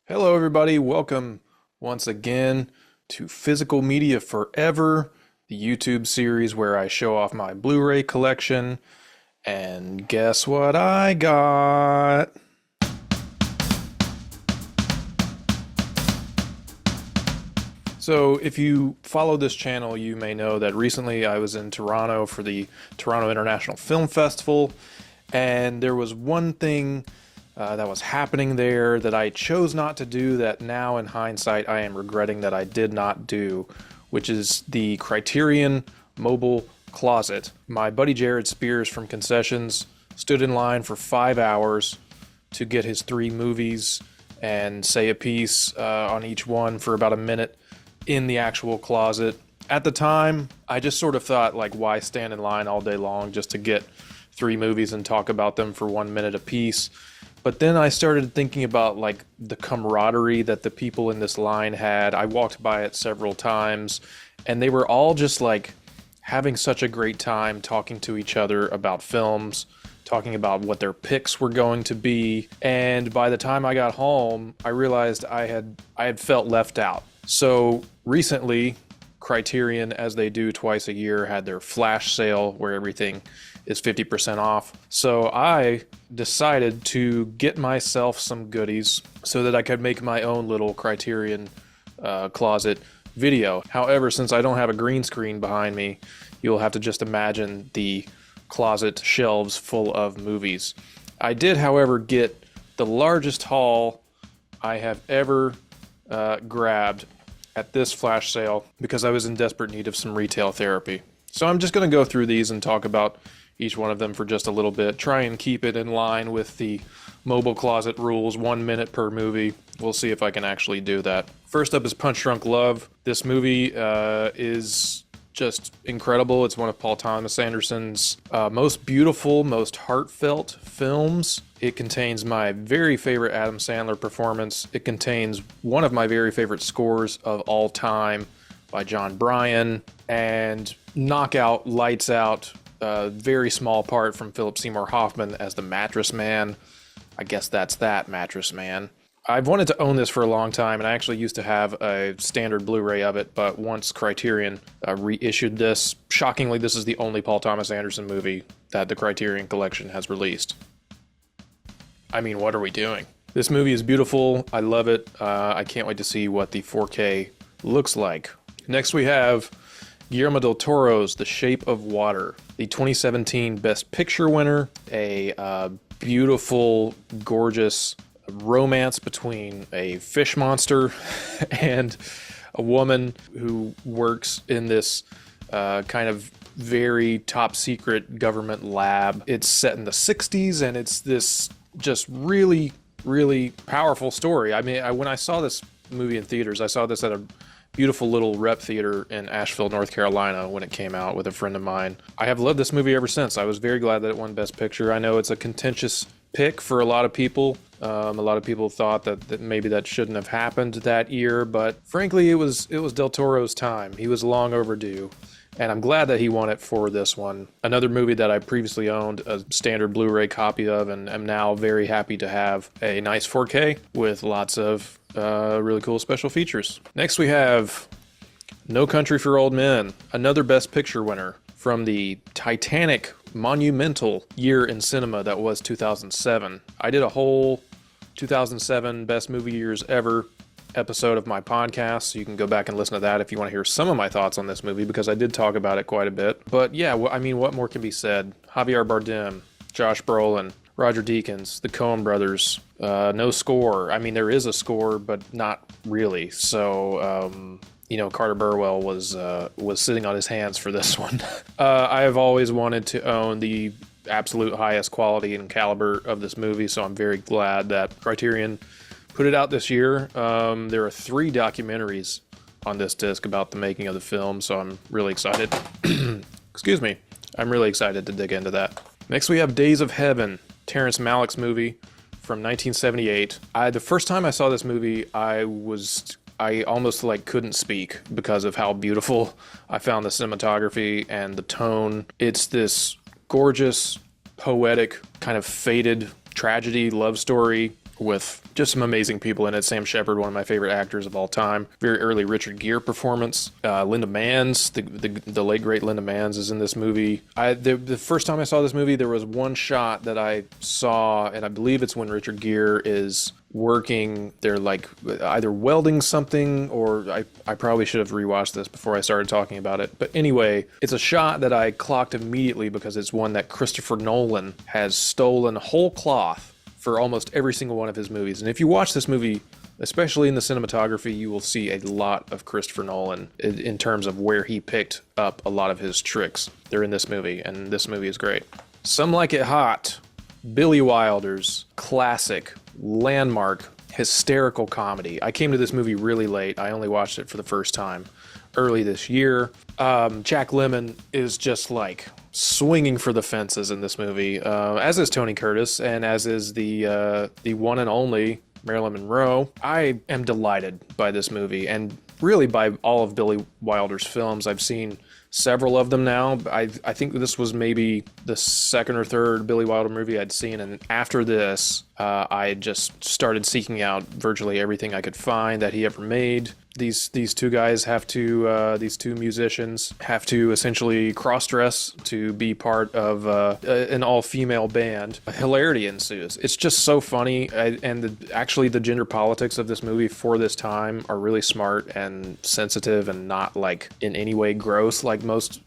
Hello, everybody. Welcome once again to Physical Media Forever, the YouTube series where I show off my Blu-ray collection. And guess what I got? So, if you follow this channel, you may know that recently I was in Toronto for the Toronto International Film Festival, and there was one thing that was happening there that I chose not to do that now in hindsight I am regretting that I did not do, which is the Criterion mobile closet. My buddy Jared Spears from Concessions stood in line for 5 hours to get his 3 movies and say a piece on each one for about a minute in the actual closet. At the time, I just sort of thought, like, why stand in line all day long just to get 3 movies and talk about them for 1 minute apiece? But then I started thinking about like the camaraderie that the people in this line had. I walked by it several times and they were all just like having such a great time talking to each other about films, talking about what their picks were going to be. And by the time I got home, I realized I had felt left out. So recently, Criterion, as they do twice a year, had their flash sale where everything is 50% off. So I decided to get myself some goodies so that I could make my own little Criterion closet video. However, since I don't have a green screen behind me, you'll have to just imagine the closet shelves full of movies. I did, however, get the largest haul I have ever grabbed at this flash sale because I was in desperate need of some retail therapy. So I'm just going to go through these and talk about each one of them for just a little bit. Try and keep it in line with the mobile closet rules, 1 minute per movie. We'll see if I can actually do that. First up is Punch Drunk Love. This movie is just incredible. It's one of Paul Thomas Anderson's most beautiful, most heartfelt films. It contains my very favorite Adam Sandler performance. It contains one of my very favorite scores of all time by John Bryan, and knockout, lights out, very small part from Philip Seymour Hoffman as the Mattress Man. I guess that's that, Mattress Man. I've wanted to own this for a long time, and I actually used to have a standard Blu-ray of it, but once Criterion reissued this, shockingly, this is the only Paul Thomas Anderson movie that the Criterion Collection has released. I mean, what are we doing? This movie is beautiful. I love it. I can't wait to see what the 4K looks like. Next we have Guillermo del Toro's The Shape of Water, the 2017 Best Picture winner, a beautiful, gorgeous romance between a fish monster and a woman who works in this kind of very top secret government lab. It's set in the 60s and it's this just really, really powerful story. I mean, when I saw this movie in theaters, I saw this at a beautiful little rep theater in Asheville, North Carolina when it came out with a friend of mine. I have loved this movie ever since. I was very glad that it won Best Picture. I know it's a contentious pick for a lot of people. A lot of people thought that maybe that shouldn't have happened that year, but frankly, it was Del Toro's time. He was long overdue, and I'm glad that he won it for this one. Another movie that I previously owned a standard Blu-ray copy of, and am now very happy to have a nice 4K with lots of really cool special features. Next we have No Country for Old Men, another Best Picture winner from the Titanic monumental year in cinema that was 2007. I did a whole 2007 Best Movie Years Ever episode of my podcast, so you can go back and listen to that if you want to hear some of my thoughts on this movie, because I did talk about it quite a bit. But yeah, I mean, what more can be said? Javier Bardem, Josh Brolin, Roger Deakins, the Coen brothers, no score. I mean, there is a score, but not really. So, Carter Burwell was sitting on his hands for this one. I have always wanted to own the absolute highest quality and caliber of this movie, so I'm very glad that Criterion put it out this year. There are 3 documentaries on this disc about the making of the film, so I'm really excited. Excuse me. I'm really excited to dig into that. Next we have Days of Heaven, Terrence Malick's movie from 1978. The first time I saw this movie, I almost couldn't speak because of how beautiful I found the cinematography and the tone. It's this gorgeous, poetic, kind of faded tragedy love story with just some amazing people in it. Sam Shepard, one of my favorite actors of all time. Very early Richard Gere performance. Linda Manns, the late great Linda Manns, is in this movie. The first time I saw this movie, there was one shot that I saw, and I believe it's when Richard Gere is working. They're like either welding something, or I probably should have rewatched this before I started talking about it. But anyway, it's a shot that I clocked immediately because it's one that Christopher Nolan has stolen whole cloth for almost every single one of his movies. And if you watch this movie, especially in the cinematography, you will see a lot of Christopher Nolan in terms of where he picked up a lot of his tricks. They're in this movie, and this movie is great. Some Like It Hot, Billy Wilder's classic, landmark, hysterical comedy. I came to this movie really late. I only watched it for the first time early this year. Jack Lemmon is just like swinging for the fences in this movie, as is Tony Curtis, and as is the one and only Marilyn Monroe. I am delighted by this movie, and really by all of Billy Wilder's films. I've seen several of them now. I think this was maybe the second or third Billy Wilder movie I'd seen, and after this, I just started seeking out virtually everything I could find that he ever made. These two guys have to, these two musicians have to essentially cross-dress to be part of an all-female band. Hilarity ensues. It's just so funny, and actually the gender politics of this movie for this time are really smart and sensitive and not like in any way gross like most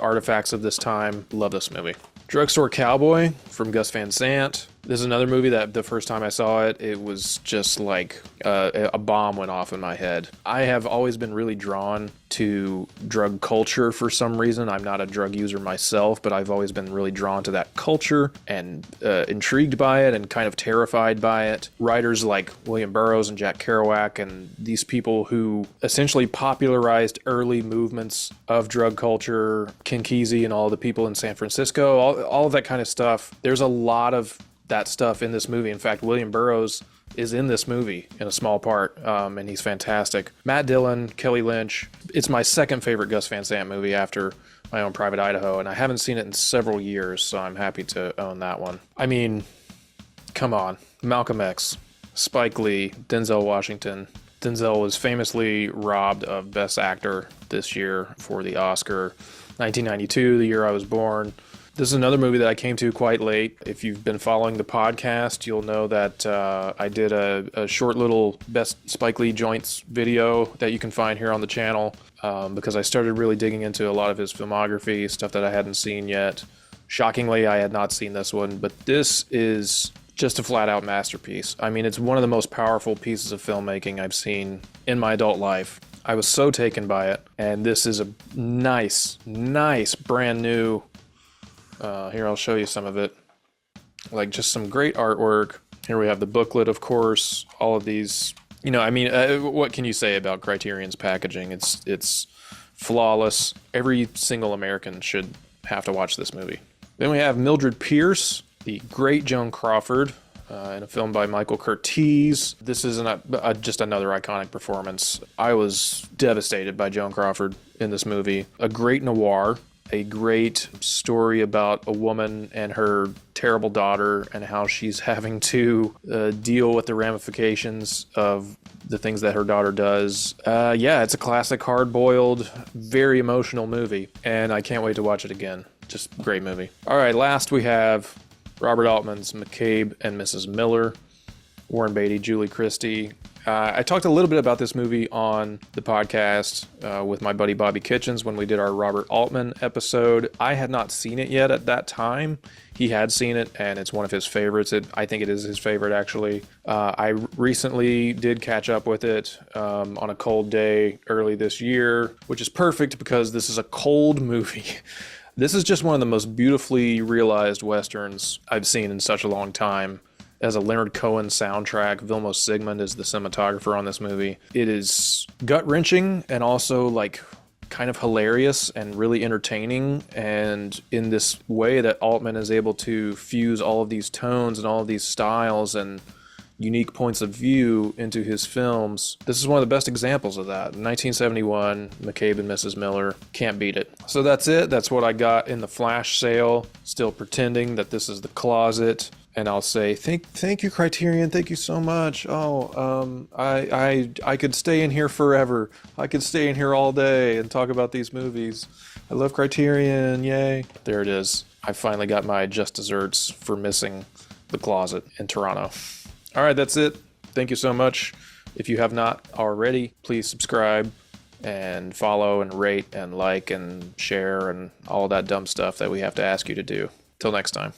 artifacts of this time. Love this movie. Drugstore Cowboy from Gus Van Sant. This is another movie that the first time I saw it, it was just like a bomb went off in my head. I have always been really drawn to drug culture for some reason. I'm not a drug user myself, but I've always been really drawn to that culture and intrigued by it and kind of terrified by it. Writers like William Burroughs and Jack Kerouac and these people who essentially popularized early movements of drug culture, Ken Kesey and all the people in San Francisco, all of that kind of stuff. There's a lot of that stuff in this movie. In fact, William Burroughs is in this movie in a small part, and he's fantastic. Matt Dillon, Kelly Lynch. It's my second favorite Gus Van Sant movie after My Own Private Idaho, and I haven't seen it in several years, so I'm happy to own that one. I mean, come on. Malcolm X, Spike Lee, Denzel Washington. Denzel was famously robbed of Best Actor this year for the Oscar. 1992, the year I was born. This is another movie that I came to quite late. If you've been following the podcast, you'll know that I did a short little Best Spike Lee Joints video that you can find here on the channel because I started really digging into a lot of his filmography, stuff that I hadn't seen yet. Shockingly, I had not seen this one, but this is just a flat-out masterpiece. I mean, it's one of the most powerful pieces of filmmaking I've seen in my adult life. I was so taken by it, and this is a nice, brand new... here, I'll show you some of it. Like, just some great artwork. Here we have the booklet, of course. All of these, you know, I mean, what can you say about Criterion's packaging? It's flawless. Every single American should have to watch this movie. Then we have Mildred Pierce, the great Joan Crawford, in a film by Michael Curtiz. This is just another iconic performance. I was devastated by Joan Crawford in this movie. A great noir. A great story about a woman and her terrible daughter and how she's having to deal with the ramifications of the things that her daughter does. Yeah, it's a classic, hard-boiled, very emotional movie, and I can't wait to watch it again. Just a great movie. All right, last we have Robert Altman's McCabe and Mrs. Miller, Warren Beatty, Julie Christie. I talked a little bit about this movie on the podcast with my buddy Bobby Kitchens when we did our Robert Altman episode. I had not seen it yet at that time. He had seen it, and it's one of his favorites. I think it is his favorite, actually. I recently did catch up with it on a cold day early this year, which is perfect because this is a cold movie. This is just one of the most beautifully realized Westerns I've seen in such a long time. As a Leonard Cohen soundtrack, Vilmos Zsigmond is the cinematographer on this movie. It is gut-wrenching and also like kind of hilarious and really entertaining, and in this way that Altman is able to fuse all of these tones and all of these styles and unique points of view into his films. This is one of the best examples of that. 1971, McCabe and Mrs. Miller. Can't beat it. So that's it. That's what I got in the flash sale. Still pretending that this is the closet. and I'll say, thank you, Criterion, thank you so much. Oh, I could stay in here forever. I could stay in here all day and talk about these movies. I love Criterion, yay. There it is. I finally got my just desserts for missing the closet in Toronto. All right, that's it. Thank you so much. If you have not already, please subscribe and follow and rate and like and share and all that dumb stuff that we have to ask you to do. Till next time.